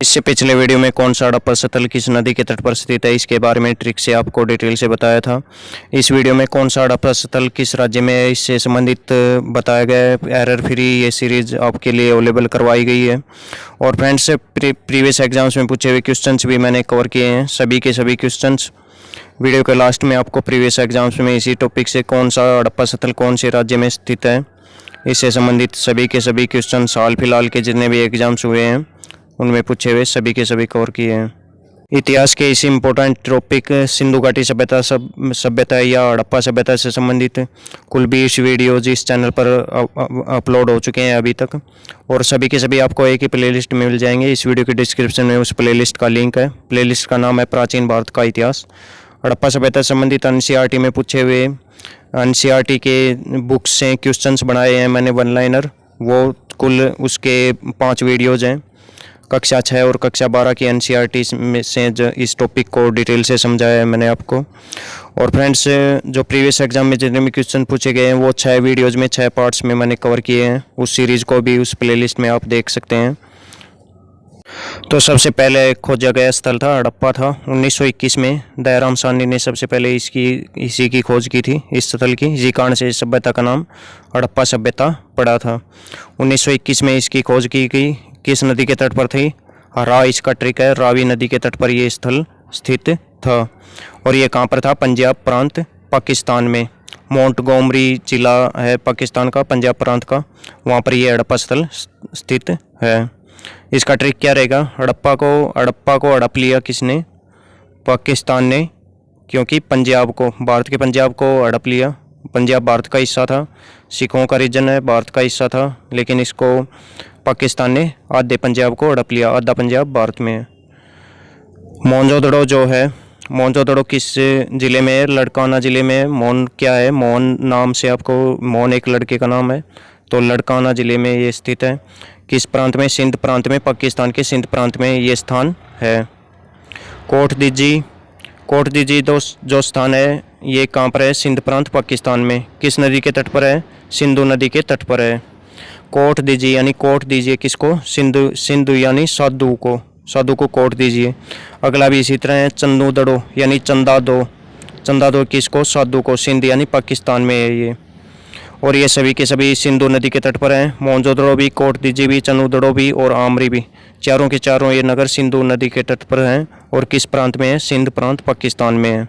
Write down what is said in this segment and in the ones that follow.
इससे पिछले वीडियो में कौन सा हड़प्पा स्थल किस नदी के तट पर स्थित है इसके बारे में ट्रिक से आपको डिटेल से बताया था। इस वीडियो में कौन सा हड़प्पा स्थल किस राज्य में है इससे संबंधित बताया गया है। एरर फ्री ये सीरीज आपके लिए अवेलेबल करवाई गई है। और फ्रेंड्स, प्रीवियस एग्जाम्स में पूछे हुए क्वेश्चंस भी मैंने कवर किए हैं, सभी के सभी क्वेश्चंस। वीडियो के लास्ट में आपको प्रीवियस एग्जाम्स में इसी टॉपिक से कौन सा हड़प्पा स्थल कौन से राज्य में स्थित है इससे संबंधित सभी के सभी क्वेश्चन हाल फिलहाल के जितने भी एग्जाम्स हुए हैं उनमें पूछे हुए सभी के सभी कवर किए हैं। इतिहास के इसी इम्पोर्टेंट टॉपिक सिंधु घाटी सभ्यता या हड़प्पा सभ्यता से संबंधित कुल 20 वीडियोज इस चैनल पर अपलोड हो चुके हैं अभी तक, और सभी के सभी आपको एक ही प्लेलिस्ट में मिल जाएंगे। इस वीडियो के डिस्क्रिप्शन में उस प्लेलिस्ट का लिंक है। प्लेलिस्ट का नाम है प्राचीन भारत का इतिहास। हड़प्पा सभ्यता से संबंधित एनसीईआरटी में पूछे हुए एनसीईआरटी के बुक्स से क्वेश्चंस बनाए हैं मैंने, वन लाइनर, वो कुल उसके 5 वीडियोज़ हैं। कक्षा 6 और कक्षा 12 की एनसीईआरटी में से जो इस टॉपिक को डिटेल से समझाया है मैंने आपको। और फ्रेंड्स, जो प्रीवियस एग्जाम में जितने भी क्वेश्चन पूछे गए हैं वो 6 वीडियोज़ में 6 पार्ट्स में मैंने कवर किए हैं। उस सीरीज़ को भी उस प्लेलिस्ट में आप देख सकते हैं। तो सबसे पहले खोजा गया स्थल था हड़प्पा था। 1921 में दयाराम साहनी ने सबसे पहले इसी की खोज की थी, इस स्थल की। इसी कारण से इस सभ्यता का नाम हड़प्पा सभ्यता पड़ा था। 1921 में इसकी खोज की गई। किस नदी के तट पर थी? इसका ट्रिक है, रावी नदी के तट पर ये स्थल स्थित था। और ये कहाँ पर था? पंजाब प्रांत पाकिस्तान में। मोंटगोमरी जिला है पाकिस्तान का, पंजाब प्रांत का, वहाँ पर ये हड़प्पा स्थल स्थित है। इसका ट्रिक क्या रहेगा? हड़प्पा को हड़प लिया किसने? पाकिस्तान ने, क्योंकि पंजाब को, भारत के पंजाब को हड़प लिया। पंजाब भारत का हिस्सा था, सिखों का रीजन है, भारत का हिस्सा था, लेकिन इसको पाकिस्तान ने आधे पंजाब को हड़प लिया, आधा पंजाब भारत में है। मोहनजोदड़ो जो है, मोहनजोदड़ो किस ज़िले में है? लड़काना ज़िले में है। मोहन क्या है? मोहन नाम से आपको, मोहन एक लड़के का नाम है, तो लड़काना ज़िले में ये स्थित है। किस प्रांत में? सिंध प्रांत में, पाकिस्तान के सिंध प्रांत में ये स्थान है। कोट दीजी जो स्थान है ये कहाँ पर है? सिंध प्रांत पाकिस्तान में। किस नदी के तट पर है? सिंधु नदी के तट पर है। कोट दीजिए यानी कोट दीजिए किसको? सिंधु यानी साधु को कोट दीजिए। अगला भी इसी तरह है। चंदू दड़ो यानी चंदा दो किसको? साधु को। सिंध यानी पाकिस्तान में है ये। और ये सभी के सभी सिंधु नदी के तट पर हैं। मोहनजोदड़ो भी, कोट दीजी भी, चंदूदड़ो भी और आमरी भी, चारों के चारों ये नगर सिंधु नदी के तट पर हैं। और किस प्रांत में है? सिंध प्रांत पाकिस्तान में है।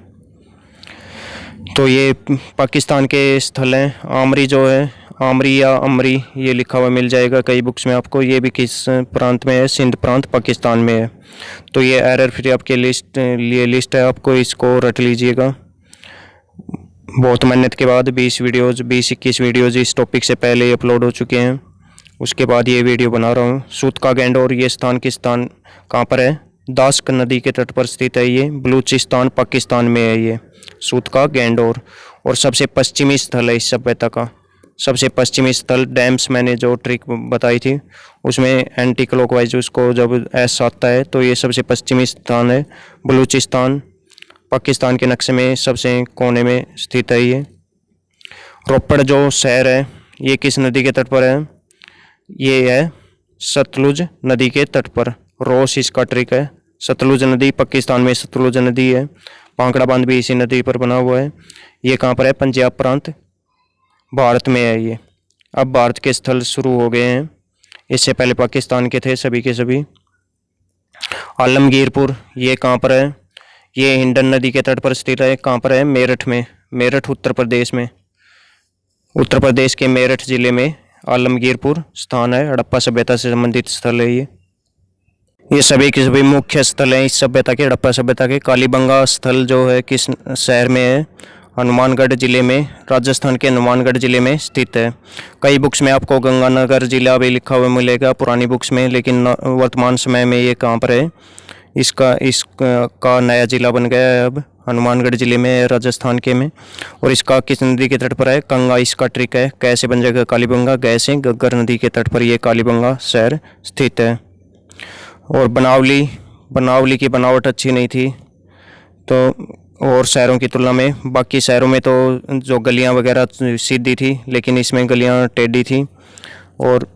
तो ये पाकिस्तान के स्थल हैं। आमरी जो है, आमरी या अमरी, ये लिखा हुआ मिल जाएगा कई बुक्स में आपको। ये भी किस प्रांत में है? सिंध प्रांत पाकिस्तान में है। तो ये एरर फ्री आपके लिस्ट है, आपको इसको रट लीजिएगा। बहुत मेहनत के बाद 20-21 वीडियोज़ इस टॉपिक से पहले अपलोड हो चुके हैं। उसके बाद ये वीडियो बना रहा हूँ। सूत गैंडोर ये स्थान कहाँ पर है? दास्क नदी के तट पर स्थित है ये, बलूचिस्तान पाकिस्तान में है ये सूत का गैंडोर। और सबसे पश्चिमी स्थल है इस सभ्यता का, सबसे पश्चिमी स्थल। डैम्स मैंने जो ट्रिक बताई थी उसमें एंटी क्लॉकवाइज उसको जब एस आता है तो ये सबसे पश्चिमी स्थान है। बलूचिस्तान पाकिस्तान के नक्शे में सबसे कोने में स्थित है ये। रोपड़ जो शहर है ये किस नदी के तट पर है? ये है सतलुज नदी के तट पर। रोस इसका ट्रिक है। सतलुज नदी पाकिस्तान में सतलुज नदी है। पांकड़ा बांध भी इसी नदी पर बना हुआ है। ये कहाँ पर है? पंजाब प्रांत भारत में है ये। अब भारत के स्थल शुरू हो गए हैं, इससे पहले पाकिस्तान के थे सभी के सभी। आलमगीरपुर ये कहाँ पर है? ये हिंडन नदी के तट पर स्थित है। कहाँ पर है? मेरठ में। मेरठ उत्तर प्रदेश में, उत्तर प्रदेश के मेरठ जिले में आलमगीरपुर स्थान है। हड़प्पा सभ्यता से संबंधित स्थल है ये सभी के सभी मुख्य स्थल हैं इस सभ्यता के, हड़प्पा सभ्यता के। कालीबंगा स्थल जो है किस शहर में है? हनुमानगढ़ जिले में, राजस्थान के हनुमानगढ़ जिले में स्थित है। कई बुक्स में आपको गंगानगर जिला भी लिखा हुआ मिलेगा पुरानी बुक्स में, लेकिन वर्तमान समय में ये कहाँ पर है? इसका नया जिला बन गया है अब, हनुमानगढ़ जिले में, राजस्थान के में। और इसका किस नदी के तट पर है? गंगा इसका ट्रिक है। कैसे बन जाएगा कालीबंगा? गै से घग्गर नदी के तट पर ये कालीबंगा शहर स्थित है। और बनावली की बनावट अच्छी नहीं थी तो, और शहरों की तुलना में। बाकी शहरों में तो जो गलियां वगैरह सीधी थी, लेकिन इसमें गलियां टेढ़ी थी। और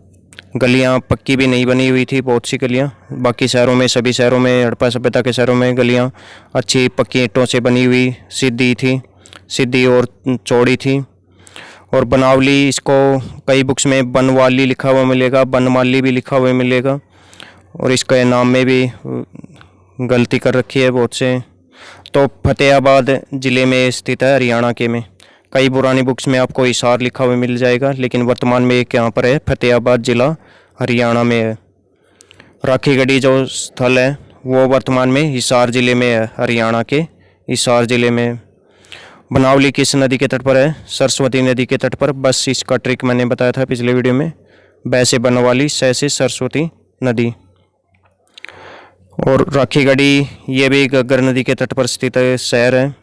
गलियां पक्की भी नहीं बनी हुई थी, बहुत सी गलियां। बाकी शहरों में, सभी शहरों में, हड़प्पा सभ्यता के शहरों में गलियां अच्छी पक्की ईंटों से बनी हुई सीधी थी, सीधी और चौड़ी थी। और बनावली, इसको कई बुक्स में बनवाली लिखा हुआ मिलेगा, बनमाली भी लिखा हुआ मिलेगा, और इसके नाम में भी गलती कर रखी है बहुत से। तो फतेहाबाद ज़िले में स्थित है, हरियाणा के में। कई पुरानी बुक्स में आपको हिसार लिखा हुआ मिल जाएगा, लेकिन वर्तमान में एक यहाँ पर है, फतेहाबाद ज़िला हरियाणा में है। राखीगढ़ी जो स्थल है वो वर्तमान में हिसार ज़िले में है, हरियाणा के हिसार ज़िले में। बनावली किस नदी के तट पर है? सरस्वती नदी के तट पर। बस इसका ट्रिक मैंने बताया था पिछले वीडियो में। बै से बनवाली, से सरस्वती नदी। और राखीगढ़ी ये भी घग्गर नदी के तट पर स्थित शहर है,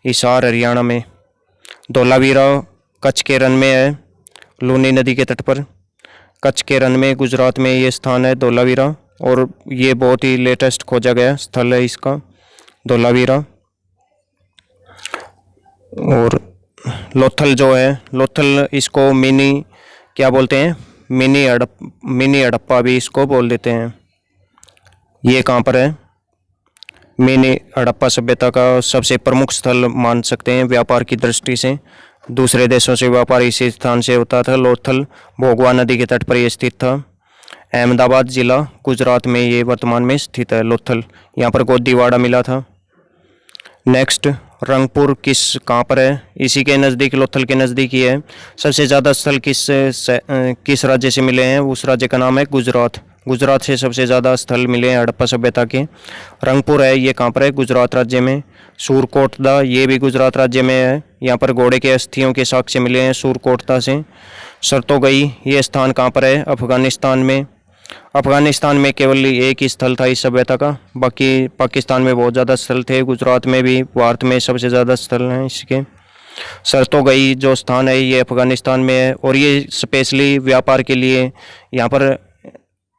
हिसार हरियाणा में। धोलावीरा कच्छ के रण में है, लूनी नदी के तट पर। कच्छ के रण में, गुजरात में ये स्थान है धोलावीरा, और ये बहुत ही लेटेस्ट खोजा गया स्थल है इसका, धोलावीरा। और लोथल जो है, लोथल इसको मिनी क्या बोलते हैं, मिनी हड़प्पा भी इसको बोल देते हैं। ये कहाँ पर है? मिनी हड़प्पा सभ्यता का सबसे प्रमुख स्थल मान सकते हैं व्यापार की दृष्टि से। दूसरे देशों से व्यापार इसी स्थान से होता था। लोथल भोगवा नदी के तट पर यह स्थित था। अहमदाबाद जिला गुजरात में ये वर्तमान में स्थित है लोथल। यहाँ पर गोदीवाड़ा मिला था। नेक्स्ट, रंगपुर कहाँ पर है? इसी के नज़दीक, लोथल के नज़दीक ही है। सबसे ज़्यादा स्थल किस राज्य से मिले हैं? उस राज्य का नाम है गुजरात। गुजरात से सबसे ज़्यादा स्थल मिले हैं हड़प्पा सभ्यता के। रंगपुर है, ये कहाँ पर है? गुजरात राज्य में। सूरकोटदा, ये भी गुजरात राज्य में है। यहाँ पर घोड़े के अस्थियों के साक्ष्य मिले हैं सूरकोटदा से। सरतोगई, ये स्थान कहाँ पर है? अफगानिस्तान में। अफगानिस्तान में केवल एक ही स्थल था इस सभ्यता का, बाकी पाकिस्तान में बहुत ज़्यादा स्थल थे। गुजरात में भी, भारत में सबसे ज़्यादा स्थल हैं इसके। सरतोगई जो स्थान है ये अफगानिस्तान में है, और ये स्पेशली व्यापार के लिए यहाँ पर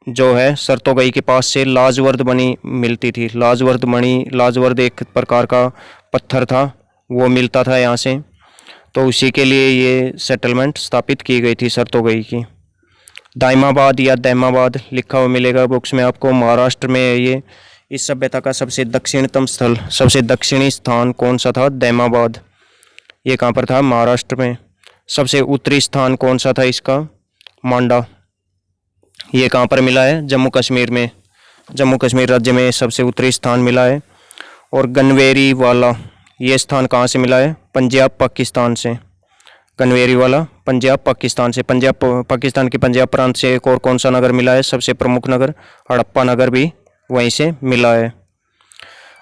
जो है सरतोगई के पास से लाजवर्द मणि मिलती थी। लाजवर्द मणि, लाजवर्द एक प्रकार का पत्थर था, वो मिलता था यहाँ से, तो उसी के लिए ये सेटलमेंट स्थापित की गई थी सरतोगई की। दाइमाबाद या दैमाबाद लिखा हुआ मिलेगा बुक्स में आपको, महाराष्ट्र में है ये। इस सभ्यता का सबसे दक्षिणतम स्थल, सबसे दक्षिणी स्थान कौन सा था? दैमाबाद। ये कहाँ पर था? महाराष्ट्र में। सबसे उत्तरी स्थान कौन सा था इसका? मांडा। ये कहाँ पर मिला है? जम्मू कश्मीर में। जम्मू कश्मीर राज्य में सबसे उत्तरी स्थान मिला है। और गनवेरी वाला, ये स्थान कहाँ से मिला है? पंजाब पाकिस्तान से। गनवेरी वाला पंजाब पाकिस्तान से। पंजाब पाकिस्तान के पंजाब प्रांत से एक और कौन सा नगर मिला है? सबसे प्रमुख नगर हड़प्पा नगर भी वहीं से मिला है।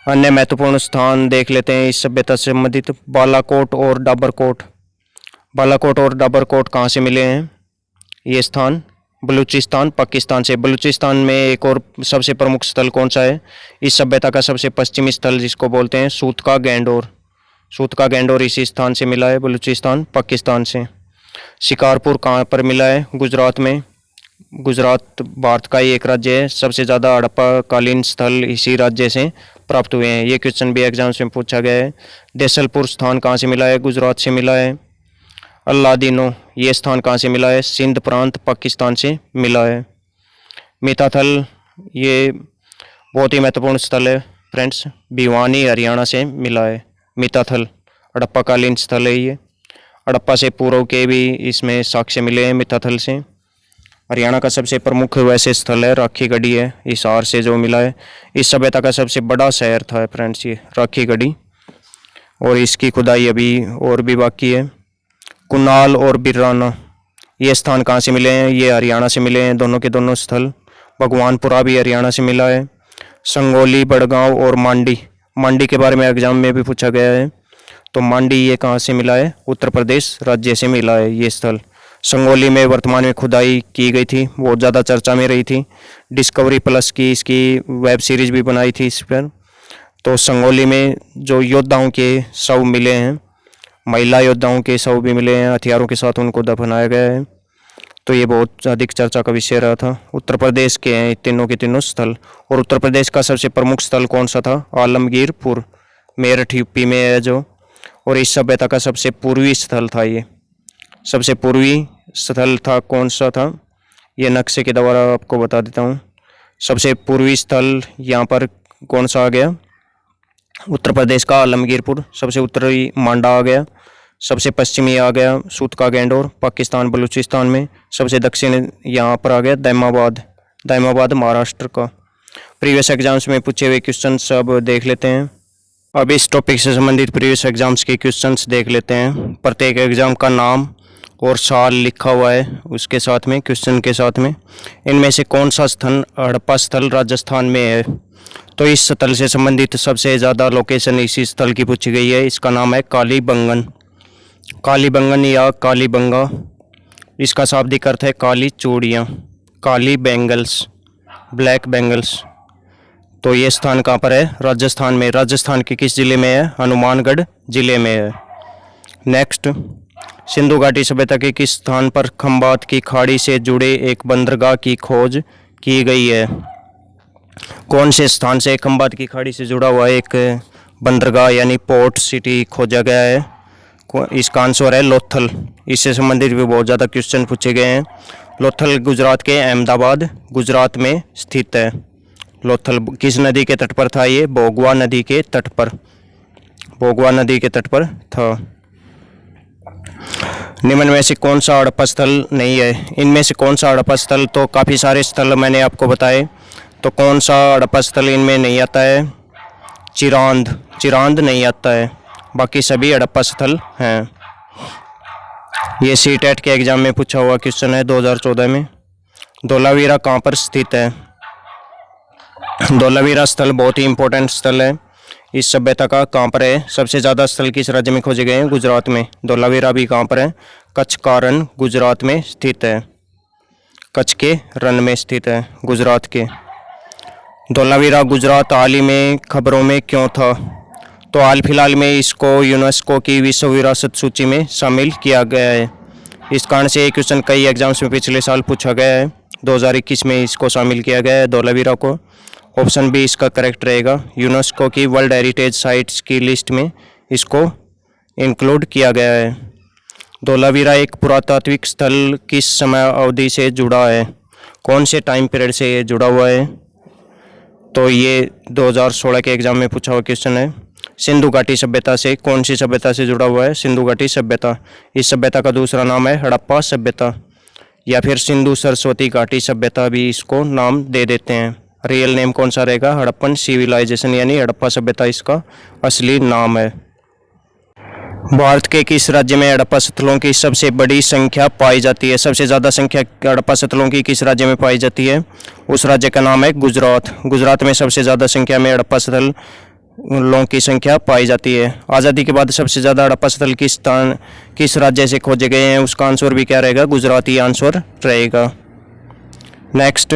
अन्य महत्वपूर्ण स्थान देख लेते हैं इस सभ्यता से संबंधित। बालाकोट और डाबरकोट। बालाकोट और डाबरकोट कहाँ से मिले हैं ये स्थान? बलूचिस्तान पाकिस्तान से। बलूचिस्तान में एक और सबसे प्रमुख स्थल कौन सा है इस सभ्यता का? सबसे पश्चिमी स्थल जिसको बोलते हैं सूतका गैंडोर। सूतका गैंडोर इसी स्थान से मिला है, बलूचिस्तान पाकिस्तान से। शिकारपुर कहाँ पर मिला है? गुजरात में। गुजरात भारत का ही एक राज्य है। सबसे ज़्यादा हड़प्पा कालीन स्थल इसी राज्य से प्राप्त हुए हैं। ये क्वेश्चन भी एग्जाम्स में पूछा गया है। देसलपुर स्थान कहाँ से मिला है? गुजरात से मिला है। अल्लादीनो, ये स्थान कहाँ से मिला है? सिंध प्रांत पाकिस्तान से मिला है। मिताथल, ये बहुत ही महत्वपूर्ण स्थल है फ्रेंड्स, भिवानी हरियाणा से मिला है। मिताथल हड़प्पाकालीन स्थल है ये। हड़प्पा से पूर्व के भी इसमें साक्ष्य मिले हैं मिताथल से। हरियाणा का सबसे प्रमुख वैसे स्थल है राखीगढ़ी है, हिसार से जो मिला है। इस सभ्यता का सबसे बड़ा शहर था फ्रेंड्स ये राखीगढ़ी, और इसकी खुदाई अभी और भी बाकी है। कुनाल और बिराना, ये स्थान कहाँ से मिले हैं? ये हरियाणा से मिले हैं, दोनों के दोनों स्थल। भगवानपुरा भी हरियाणा से मिला है। संगोली, बड़गांव और मांडी, मांडी के बारे में एग्जाम में भी पूछा गया है, तो मांडी ये कहाँ से मिला है? उत्तर प्रदेश राज्य से मिला है ये स्थल। संगोली में वर्तमान में खुदाई की गई थी, बहुत ज़्यादा चर्चा में रही थी। डिस्कवरी प्लस की इसकी वेब सीरीज भी बनाई थी इस पर। तो संगोली में जो योद्धाओं के शव मिले हैं, महिला योद्धाओं के शव भी मिले हैं, हथियारों के साथ उनको दफनाया गया है, तो ये बहुत अधिक चर्चा का विषय रहा था। उत्तर प्रदेश के हैं तीनों के तीनों स्थल। और उत्तर प्रदेश का सबसे प्रमुख स्थल कौन सा था? आलमगीरपुर, मेरठ यूपी में है जो। और इस सभ्यता का सबसे पूर्वी स्थल था ये। सबसे पूर्वी स्थल था कौन सा था? ये नक्शे के द्वारा आपको बता देता हूँ। सबसे पूर्वी स्थल यहाँ पर कौन सा आ गया, उत्तर प्रदेश का आलमगीरपुर। सबसे उत्तरी मांडा आ गया। सबसे पश्चिमी आ गया सूत का गैंडोर पाकिस्तान बलूचिस्तान में। सबसे दक्षिण यहाँ पर आ गया दैमाबाद महाराष्ट्र का। प्रीवियस एग्जाम्स में पूछे हुए क्वेश्चन सब देख लेते हैं। अब इस टॉपिक से संबंधित प्रीवियस एग्जाम्स के क्वेश्चंस देख लेते हैं। प्रत्येक एग्जाम का नाम और साल लिखा हुआ है उसके साथ में, क्वेश्चन के साथ में। इनमें से कौन सा स्थल हड़प्पा स्थल राजस्थान में है? तो इस स्थल से संबंधित सबसे ज़्यादा लोकेशन इसी स्थल की पूछी गई है। इसका नाम है कालीबंगन या कालीबंगा। इसका शाब्दिक अर्थ है काली चूड़ियाँ, काली बैंगल्स, ब्लैक बैंगल्स। तो ये स्थान कहाँ पर है? राजस्थान में। राजस्थान के किस जिले में है? हनुमानगढ़ जिले में है। नेक्स्ट, सिंधु घाटी सभ्यता के किस स्थान पर खंबात की खाड़ी से जुड़े एक बंदरगाह की खोज की गई है? कौन से स्थान से खंबात की खाड़ी से जुड़ा हुआ एक बंदरगाह यानी पोर्ट सिटी खोजा गया है? इसका आंसर है लोथल। इससे संबंधित भी बहुत ज़्यादा क्वेश्चन पूछे गए हैं। लोथल गुजरात के अहमदाबाद गुजरात में स्थित है। लोथल किस नदी के तट पर था? ये भोगवा नदी के तट पर था। निम्न में से कौन सा हड़प्पा स्थल नहीं है? इनमें से कौन सा हड़प्पा स्थल, तो काफ़ी सारे स्थल मैंने आपको बताए, तो कौन सा हड़प्पा स्थल इनमें नहीं आता है? चिरांद नहीं आता है, बाकी सभी हड़प्पा स्थल हैं। ये सीटेट के एग्जाम में पूछा हुआ क्वेश्चन है 2014 में। धोलावीरा कहाँ पर स्थित है? धोलावीरा स्थल बहुत ही इंपॉर्टेंट स्थल है इस सभ्यता का। कहाँ पर है? सबसे ज़्यादा स्थल किस राज्य में खोजे गए हैं? गुजरात में। धोलावीरा भी कहाँ पर है? कच्छ का रण गुजरात में स्थित है। कच्छ के रण में स्थित है गुजरात के। धोलावीरा गुजरात हाल ही में खबरों में क्यों था? तो हाल फिलहाल में इसको यूनेस्को की विश्व विरासत सूची में शामिल किया गया है। इस कारण से ये क्वेश्चन कई एग्जाम्स में पिछले साल पूछा गया है। 2021 में इसको शामिल किया गया है धोलावीरा को। ऑप्शन बी इसका करेक्ट रहेगा। यूनेस्को की वर्ल्ड हेरिटेज साइट्स की लिस्ट में इसको इंक्लूड किया गया है। धोलावीरा एक पुरातात्विक स्थल किस समय अवधि से जुड़ा है? कौन से टाइम पीरियड से ये जुड़ा हुआ है? तो ये 2016 के एग्जाम में पूछा हुआ क्वेश्चन है। सिंधु घाटी सभ्यता से कौन सी सभ्यता से जुड़ा हुआ है? सिंधु घाटी सभ्यता। इस सभ्यता का दूसरा नाम है हड़प्पा सभ्यता या फिर सिंधु सरस्वती घाटी सभ्यता भी इसको नाम दे देते हैं। रियल नेम कौन सा रहेगा? हड़प्पन सिविलाइजेशन यानी हड़प्पा सभ्यता इसका असली नाम है। भारत के किस राज्य में हड़प्पा स्थलों की सबसे बड़ी संख्या पाई जाती है? सबसे ज़्यादा संख्या हड़प्पा स्थलों की किस राज्य में पाई जाती है? उस राज्य का नाम है गुजरात। गुजरात में सबसे ज़्यादा संख्या में हड़प्पा स्थलों की संख्या पाई जाती है। आज़ादी के बाद सबसे ज़्यादा हड़प्पा स्थल किस राज्य से खोजे गए हैं? उसका आंसर भी क्या रहेगा? गुजराती आंसर रहेगा। नेक्स्ट,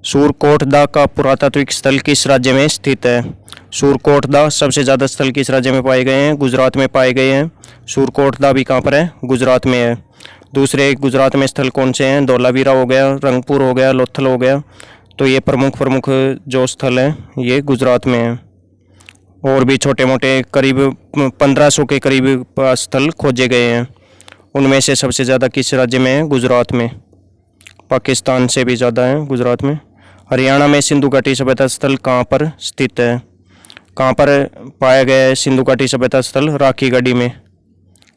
सूरकोटदा का पुरातात्विक स्थल किस राज्य में स्थित है? सूरकोटदा सबसे ज़्यादा स्थल किस राज्य में पाए गए हैं? गुजरात में पाए गए हैं। सूरकोटदा भी कहाँ पर है? गुजरात में है। दूसरे गुजरात में स्थल कौन से हैं? धोलावीरा हो गया, रंगपुर हो गया, लोथल हो गया। तो ये प्रमुख जो स्थल हैं ये गुजरात में हैं। और भी छोटे मोटे करीब 1500 के करीब स्थल खोजे गए हैं। उनमें से सबसे ज़्यादा किस राज्य में है? गुजरात में। पाकिस्तान से भी ज़्यादा है गुजरात में। हरियाणा में सिंधु घाटी सभ्यता स्थल कहाँ पर स्थित है? कहाँ पर पाया गया है सिंधु घाटी सभ्यता स्थल? राखीगढ़ी में।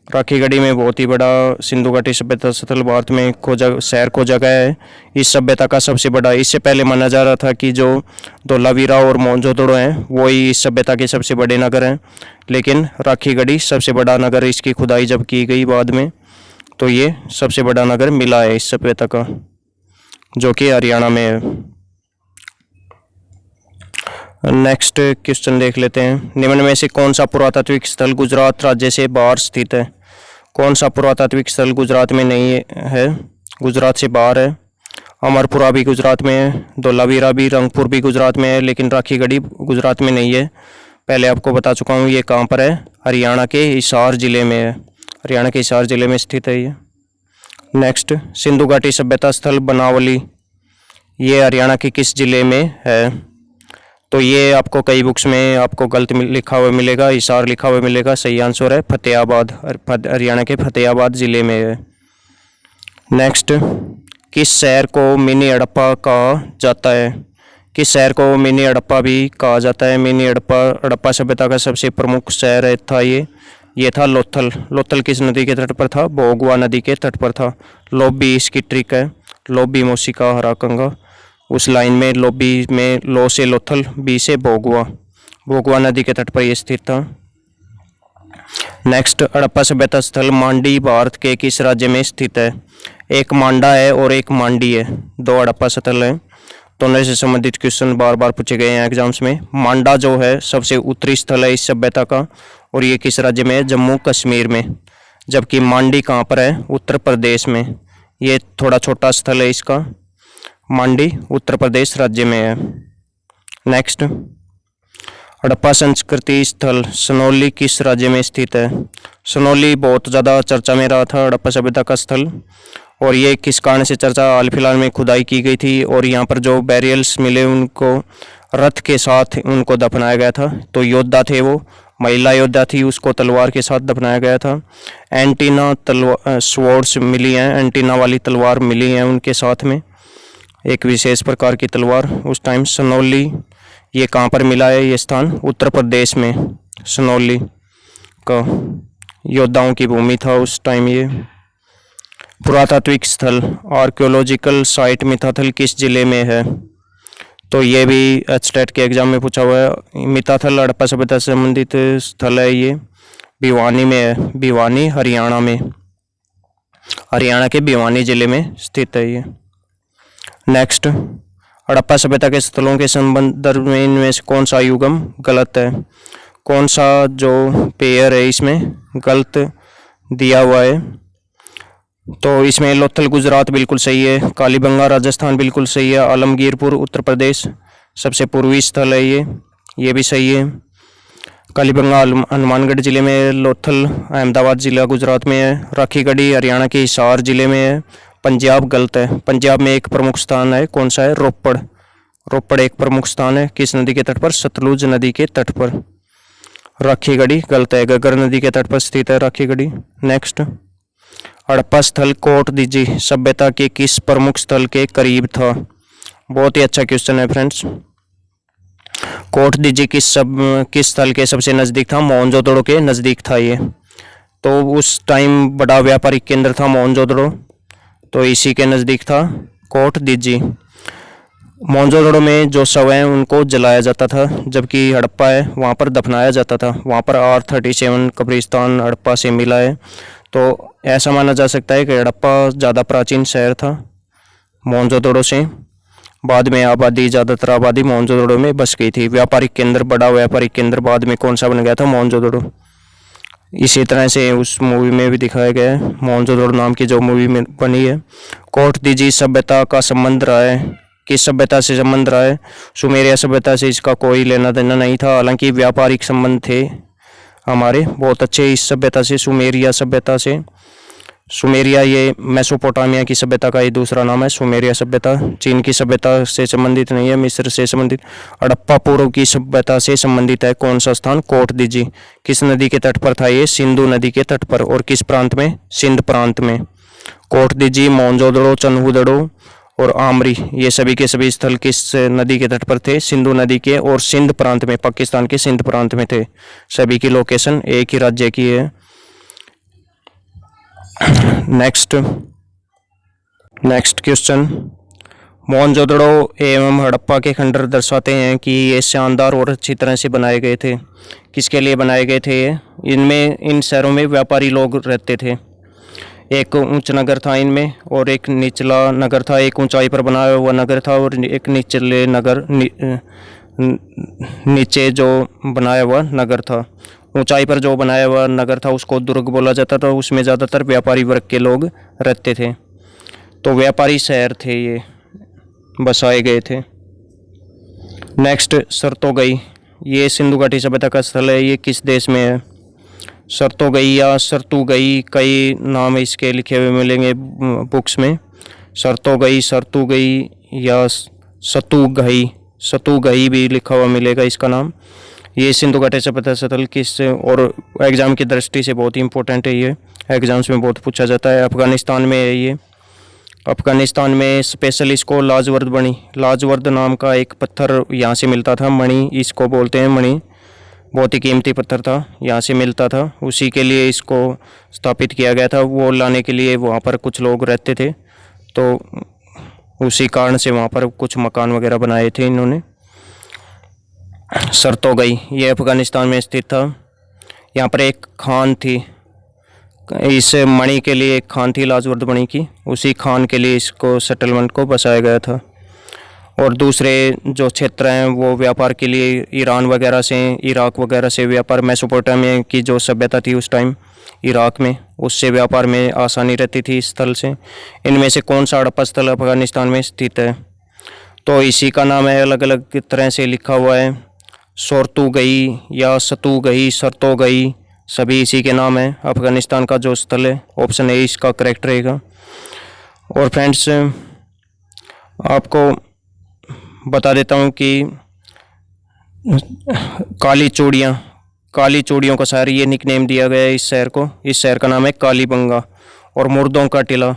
राखीगढ़ी में बहुत ही बड़ा सिंधु घाटी सभ्यता स्थल भारत में शहर खोजा गया है। इस सभ्यता का सबसे बड़ा, इससे पहले माना जा रहा था कि जो धोलावीरा और मोहनजोदड़ो हैं वो ही इस सभ्यता के सबसे बड़े नगर हैं, लेकिन राखीगढ़ी सबसे बड़ा नगर, इसकी खुदाई जब की गई बाद में तो ये सबसे बड़ा नगर मिला है इस सभ्यता का, जो कि हरियाणा में है। नेक्स्ट क्वेश्चन देख लेते हैं। निम्न में से कौन सा पुरातात्विक स्थल गुजरात राज्य से बाहर स्थित है? कौन सा पुरातात्विक स्थल गुजरात में नहीं है, गुजरात से बाहर है? अमरपुरा भी गुजरात में है, धोलावीरा भी, रंगपुर भी गुजरात में है, लेकिन राखीगढ़ी गुजरात में नहीं है। पहले आपको बता चुका हूँ ये कहाँ पर है, हरियाणा के हिसार जिले में है। हरियाणा के हिसार जिले में स्थित है ये। नेक्स्ट, सिंधु घाटी सभ्यता स्थल बनावली, ये हरियाणा के किस जिले में है? तो ये आपको कई बुक्स में आपको गलत लिखा हुआ मिलेगा, हिसार लिखा हुआ मिलेगा। सही आंसर है फतेहाबाद, हरियाणा के फतेहाबाद ज़िले में है। नेक्स्ट, किस शहर को मिनी हड़प्पा कहा जाता है? किस शहर को मिनी हड़प्पा भी कहा जाता है? मिनी हड़प्पा सभ्यता का सबसे प्रमुख शहर था ये था लोथल। लोथल किस नदी के तट पर था? भोगवा नदी के तट पर था। लोबी इसकी ट्रिक है, लोबी मोसिका हराकंगा। उस लाइन में लोबी में लो से लोथल, बी से भोगवा, भोगवा नदी के तट पर यह स्थित था। नेक्स्ट, हड़प्पा सभ्यता स्थल मांडी भारत के किस राज्य में स्थित है? एक मांडा है और एक मांडी है, दो हड़प्पा स्थल है। दोनों से संबंधित क्वेश्चन बार बार पूछे गए हैं एग्जाम्स में। मांडा जो है सबसे उत्तरी स्थल है इस सभ्यता का, और ये किस राज्य में है? जम्मू कश्मीर में। जबकि मांडी कहाँ पर है? उत्तर प्रदेश में। ये थोड़ा छोटा स्थल है इसका। मांडी उत्तर प्रदेश राज्य में है। नेक्स्ट, हड़प्पा संस्कृति स्थल सनौली किस राज्य में स्थित है? सनौली बहुत ज़्यादा चर्चा में रहा था हड़प्पा सभ्यता का स्थल, और ये किस कारण से चर्चा? हाल फिलहाल में खुदाई की गई थी और यहाँ पर जो बैरियल्स मिले उनको रथ के साथ उनको दफनाया गया था। तो योद्धा थे वो, महिला योद्धा थी, उसको तलवार के साथ दफनाया गया था। एंटीना तलवार स्वॉर्ड्स मिली हैं, एंटीना वाली तलवार मिली हैं उनके साथ में, एक विशेष प्रकार की तलवार उस टाइम। सनौली ये कहाँ पर मिला है? ये स्थान उत्तर प्रदेश में, सनौली का योद्धाओं की भूमि था उस टाइम ये। पुरातात्विक स्थल आर्कियोलॉजिकल साइट मिताथल किस जिले में है? तो ये भी एचटेट के एग्जाम में पूछा हुआ है। मिताथल हड़प्पा सभ्यता से संबंधित स्थल है, ये भिवानी में है, भिवानी हरियाणा में, हरियाणा के भिवानी जिले में स्थित है ये। नेक्स्ट, हड़प्पा सभ्यता के स्थलों के संदर्भ में इनमें से कौन सा युगम गलत है? कौन सा जो पेयर है इसमें गलत दिया हुआ है? तो इसमें लोथल गुजरात बिल्कुल सही है, कालीबंगा राजस्थान बिल्कुल सही है, आलमगीरपुर उत्तर प्रदेश सबसे पूर्वी स्थल है ये भी सही है। कालीबंगा हनुमानगढ़ जिले में है, लोथल अहमदाबाद जिला गुजरात में है, राखीगढ़ी हरियाणा के हिसार जिले में है। पंजाब गलत है, पंजाब में एक प्रमुख स्थान है, कौन सा है? रोपड़। रोपड़ एक प्रमुख स्थान है, किस नदी के तट पर? सतलुज नदी के तट पर। राखीगढ़ी गलत है, घग्गर नदी के तट पर स्थित है राखीगढ़ी। नेक्स्ट, हड़प्पा स्थल कोट दीजी सभ्यता के किस प्रमुख स्थल के करीब था? बहुत ही अच्छा क्वेश्चन है फ्रेंड्स। कोट दीजी किस स्थल के सबसे नज़दीक था? मोहनजोदड़ो के नज़दीक था ये। तो उस टाइम बड़ा व्यापारिक केंद्र था मोहनजोदड़ो, तो इसी के नज़दीक था कोट दीजी। मोहनजोदड़ो में जो शव हैं उनको जलाया जाता था, जबकि हड़प्पा है वहाँ पर दफनाया जाता था। वहाँ पर R37 कब्रिस्तान हड़प्पा से मिला है। तो ऐसा माना जा सकता है कि हड़प्पा ज़्यादा प्राचीन शहर था मोहनजोदड़ो से। बाद में आबादी, ज़्यादातर आबादी मोहनजोदड़ो में बस गई थी। व्यापारिक केंद्र, बड़ा व्यापारिक केंद्र बाद में कौन सा बन गया था? मोहनजोदड़ो। इसी तरह से उस मूवी में भी दिखाया गया है, मोहनजोदड़ो नाम की जो मूवी में बनी है। कोट दीजी सभ्यता का संबंध रहा है, किस सभ्यता से संबंध रहा है? सुमेरिया सभ्यता से इसका कोई लेना देना नहीं था, हालांकि व्यापारिक संबंध थे हमारे बहुत अच्छे इस सभ्यता से, सुमेरिया सभ्यता से। सुमेरिया ये मेसोपोटामिया की सभ्यता का ही दूसरा नाम है, सुमेरिया सभ्यता। चीन की सभ्यता से संबंधित नहीं है, मिस्र से संबंधित। हड़प्पा पूर्व की सभ्यता से संबंधित है, कौन सा स्थान? कोट दीजी। किस नदी के तट पर था ये? सिंधु नदी के तट पर, और किस प्रांत में? सिंध प्रांत में। कोट दीजी, मोहनजोदड़ो, चन्हुदड़ो और आमरी, ये सभी के सभी स्थल किस नदी के तट पर थे? सिंधु नदी के और सिंध प्रांत में, पाकिस्तान के सिंध प्रांत में थे। सभी की लोकेशन एक ही राज्य की है। नेक्स्ट क्वेश्चन, मोहनजोदड़ो एवं हड़प्पा के खंडर दर्शाते हैं कि ये शानदार और अच्छी तरह से बनाए गए थे। किसके लिए बनाए गए थे ये? इन शहरों में व्यापारी लोग रहते थे। एक उच्च नगर था इनमें और एक निचला नगर था, एक ऊंचाई पर बनाया हुआ नगर था और एक निचले नगर नीचे जो बनाया हुआ नगर था। ऊंचाई पर जो बनाया हुआ नगर था उसको दुर्ग बोला जाता था, उसमें ज़्यादातर व्यापारी वर्ग के लोग रहते थे। तो व्यापारी शहर थे ये, बसाए गए थे। नेक्स्ट, सरतोगई, ये सिंधु घाटी सभ्यता का स्थल है, ये किस देश में है? सरतोगई या सरतुगई, कई नाम इसके लिखे हुए मिलेंगे बुक्स में। सरतोगई, सरतुगई या सतुगई भी लिखा हुआ मिलेगा इसका नाम। ये सिंधु घाटी सभ्यता स्थल किस, और एग्ज़ाम की दृष्टि से बहुत ही इंपॉर्टेंट है ये, एग्ज़ाम्स में बहुत पूछा जाता है। अफगानिस्तान में है ये, अफ़गानिस्तान में स्पेशल इसको लाजवर्द नाम का एक पत्थर यहाँ से मिलता था, मणि इसको बोलते हैं, मणि बहुत ही कीमती पत्थर था, यहाँ से मिलता था। उसी के लिए इसको स्थापित किया गया था। वो लाने के लिए वहाँ पर कुछ लोग रहते थे, तो उसी कारण से वहाँ पर कुछ मकान वगैरह बनाए थे इन्होंने। सरतोगई ये अफ़गानिस्तान में स्थित था। यहाँ पर एक खान थी, इस मणि के लिए एक खान थी, लाजवर्द मणि की, उसी खान के लिए इसको सेटलमेंट को बसाया गया था। और दूसरे जो क्षेत्र हैं वो व्यापार के लिए ईरान वगैरह से, इराक वगैरह से व्यापार, मेसोपोटामिया की जो सभ्यता थी उस टाइम इराक में, उससे व्यापार में आसानी रहती थी इस स्थल से। इनमें से कौन सा हड़प्पा स्थल अफ़गानिस्तान में स्थित है? तो इसी का नाम है, अलग अलग तरह से लिखा हुआ है, सोरतुगई या सतुगई, सरतोगई, सभी इसी के नाम है। अफ़गानिस्तान का जो स्थल है, ऑप्शन ए इसका करेक्ट रहेगा। और फ्रेंड्स आपको बता देता हूँ कि काली चूड़ियों का शहर, ये निकनेम दिया गया है इस शहर को। इस शहर का नाम है कालीबंगा। और मुर्दों का टिला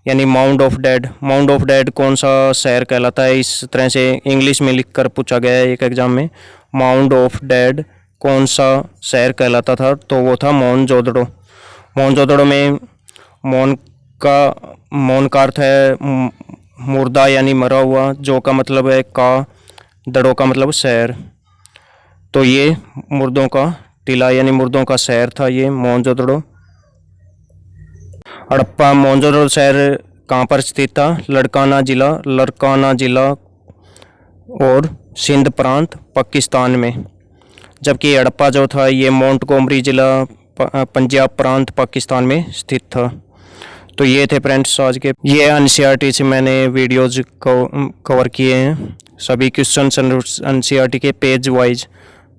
यानी माउंट ऑफ डेड कौन सा शहर कहलाता है? इस तरह से इंग्लिश में लिखकर पूछा गया है एक एग्जाम में, माउंट ऑफ डेड कौन सा शहर कहलाता था? तो वो था मोहनजोदड़ो में मौन का अर्थ है मुर्दा यानी मरा हुआ, जो का मतलब है का, दड़ों का मतलब शहर। तो ये मुर्दों का टिला यानी मुर्दों का शहर था ये मोहनजोदड़ो। हड़प्पा मोहनजोदड़ो शहर कहाँ पर स्थित था? लड़काना जिला और सिंध प्रांत पाकिस्तान में। जबकि हड़प्पा जो था ये मोंटगोमरी जिला पंजाब प्रांत पाकिस्तान में स्थित था। तो ये थे फ्रेंड्स आज के, ये एनसीईआरटी से मैंने वीडियोज़ को कवर किए हैं। सभी क्वेश्चन एनसीईआरटी के पेज वाइज,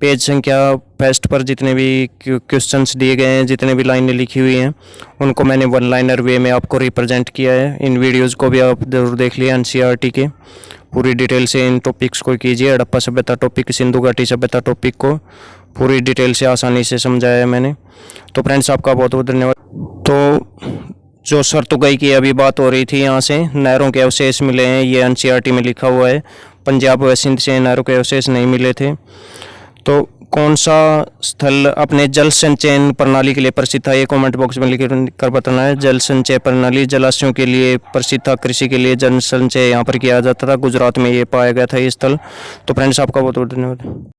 पेज संख्या फर्स्ट पर जितने भी क्वेश्चंस दिए गए हैं, जितने भी लाइनें लिखी हुई हैं, उनको मैंने वन लाइनर वे में आपको रिप्रेजेंट किया है। इन वीडियोज़ को भी आप ज़रूर देख लिए, एनसीईआरटी के पूरी डिटेल से इन टॉपिक्स को कीजिए। हड़प्पा सभ्यता टॉपिक, सिंधु घाटी सभ्यता टॉपिक को पूरी डिटेल से आसानी से समझाया है मैंने। तो फ्रेंड्स आपका बहुत बहुत धन्यवाद। तो जो सरतुगई की अभी बात हो रही थी, यहाँ से नहरों के अवशेष मिले हैं, ये एनसीईआरटी में लिखा हुआ है। पंजाब व सिंध से नहरों के अवशेष नहीं मिले थे। तो कौन सा स्थल अपने जल संचयन प्रणाली के लिए प्रसिद्ध था? ये कमेंट बॉक्स में लिख कर बताना है। जल संचय प्रणाली जलाशयों के लिए प्रसिद्ध था, कृषि के लिए जल संचय यहाँ पर किया जाता था। गुजरात में ये पाया गया था ये स्थल। तो फ्रेंड्स आपका बहुत बहुत धन्यवाद।